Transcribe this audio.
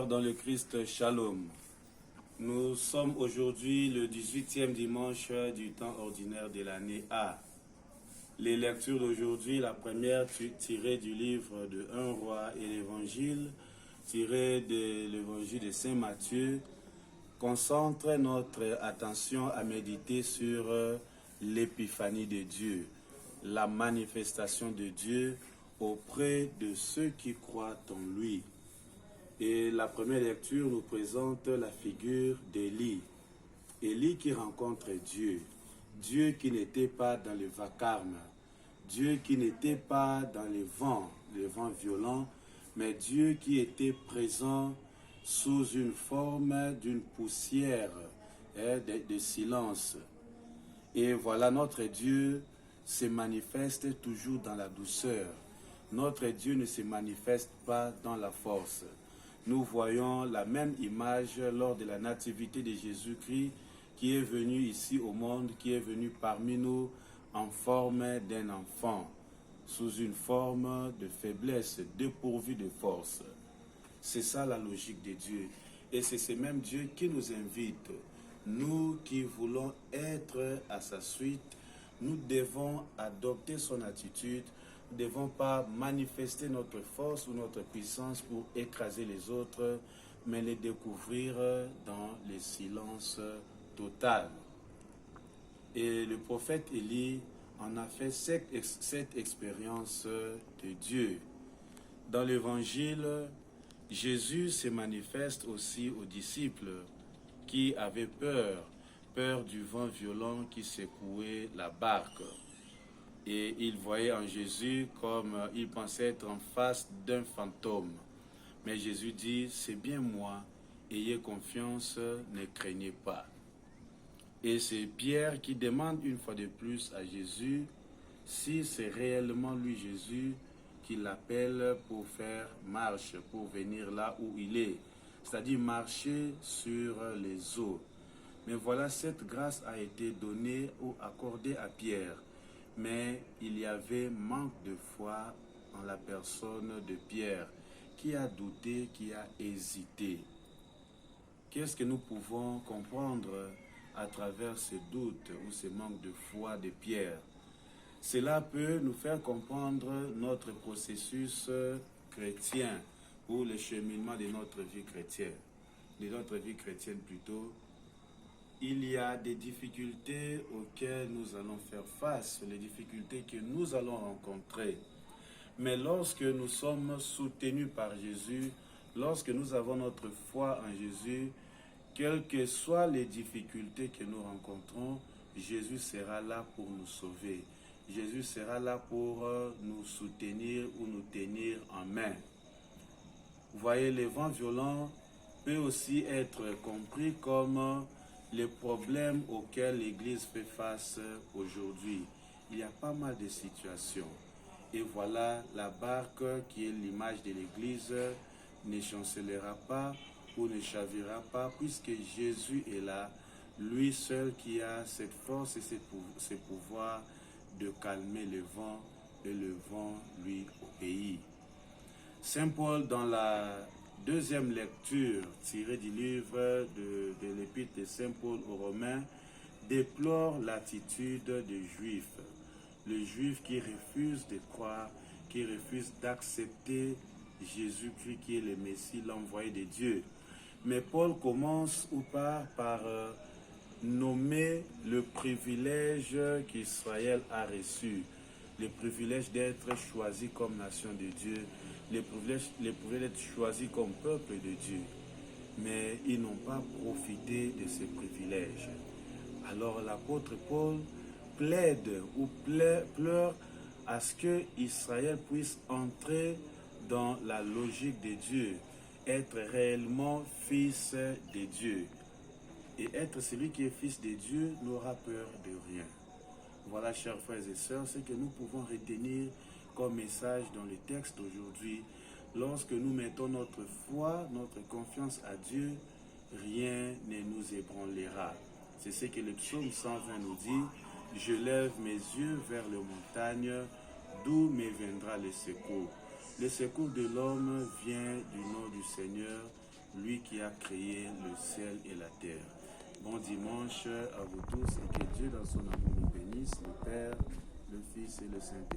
Sœurs dans le Christ, Shalom. Nous sommes aujourd'hui le 18e dimanche du temps ordinaire de l'année A. Les lectures d'aujourd'hui, la première tirée du livre de 1 roi et l'évangile, tirée de l'évangile de Saint Matthieu, concentre notre attention à méditer sur l'épiphanie de Dieu, la manifestation de Dieu auprès de ceux qui croient en lui. Et la première lecture nous présente la figure d'Élie. Élie qui rencontre Dieu. Dieu qui n'était pas dans le vacarme. Dieu qui n'était pas dans les vents violents, mais Dieu qui était présent sous une forme d'une poussière de silence. Et voilà, notre Dieu se manifeste toujours dans la douceur. Notre Dieu ne se manifeste pas dans la force. Nous voyons la même image lors de la nativité de Jésus-Christ qui est venu ici au monde, qui est venu parmi nous en forme d'un enfant, sous une forme de faiblesse, dépourvu de force. C'est ça la logique de Dieu. Et c'est ce même Dieu qui nous invite. Nous qui voulons être à sa suite, nous devons adopter son attitude. Nous ne devons pas manifester notre force ou notre puissance pour écraser les autres, mais les découvrir dans le silence total. Et le prophète Élie en a fait cette expérience de Dieu. Dans l'évangile, Jésus se manifeste aussi aux disciples qui avaient peur du vent violent qui secouait la barque. Et ils voyaient en Jésus comme ils pensaient être en face d'un fantôme. Mais Jésus dit, c'est bien moi, ayez confiance, ne craignez pas. Et c'est Pierre qui demande une fois de plus à Jésus si c'est réellement lui, Jésus, qui l'appelle pour faire marche, pour venir là où il est. C'est-à-dire marcher sur les eaux. Mais voilà, cette grâce a été donnée ou accordée à Pierre. Mais il y avait manque de foi en la personne de Pierre, qui a douté, qui a hésité. Qu'est-ce que nous pouvons comprendre à travers ce doute ou ce manque de foi de Pierre? Cela peut nous faire comprendre notre processus chrétien ou le cheminement de notre vie chrétienne. Il y a des difficultés auxquelles nous allons faire face, les difficultés que nous allons rencontrer. Mais lorsque nous sommes soutenus par Jésus, lorsque nous avons notre foi en Jésus, quelles que soient les difficultés que nous rencontrons, Jésus sera là pour nous sauver. Jésus sera là pour nous soutenir ou nous tenir en main. Vous voyez, les vents violents peuvent aussi être compris comme les problèmes auxquels l'Église fait face aujourd'hui. Il y a pas mal de situations. Et voilà, la barque qui est l'image de l'Église ne chancellera pas ou ne chavira pas puisque Jésus est là, lui seul qui a cette force et ce pouvoir de calmer le vent et le vent lui obéit. Saint Paul, dans la deuxième lecture tirée du livre de l'épître de Saint Paul aux Romains, déplore l'attitude des Juifs. Les Juifs qui refusent de croire, qui refusent d'accepter Jésus-Christ qui est le Messie, l'envoyé de Dieu. Mais Paul commence par nommer le privilège qu'Israël a reçu, le privilège d'être choisi comme nation de Dieu, le privilège d'être choisi comme peuple de Dieu. Mais ils n'ont pas profité de ces privilèges. Alors l'apôtre Paul plaide ou pleure à ce que Israël puisse entrer dans la logique de Dieu, être réellement fils de Dieu. Et être celui qui est fils de Dieu n'aura peur de rien. Voilà, chers frères et sœurs, ce que nous pouvons retenir comme message dans le texte aujourd'hui. Lorsque nous mettons notre foi, notre confiance à Dieu, rien ne nous ébranlera. C'est ce que le psaume 120 nous dit. Je lève mes yeux vers les montagnes, d'où me viendra le secours. Le secours de l'homme vient du nom du Seigneur lui qui a créé le ciel et la terre. Bon dimanche à vous tous et que Dieu dans son amour nous bénisse, le Père, le Fils et le Saint-Esprit.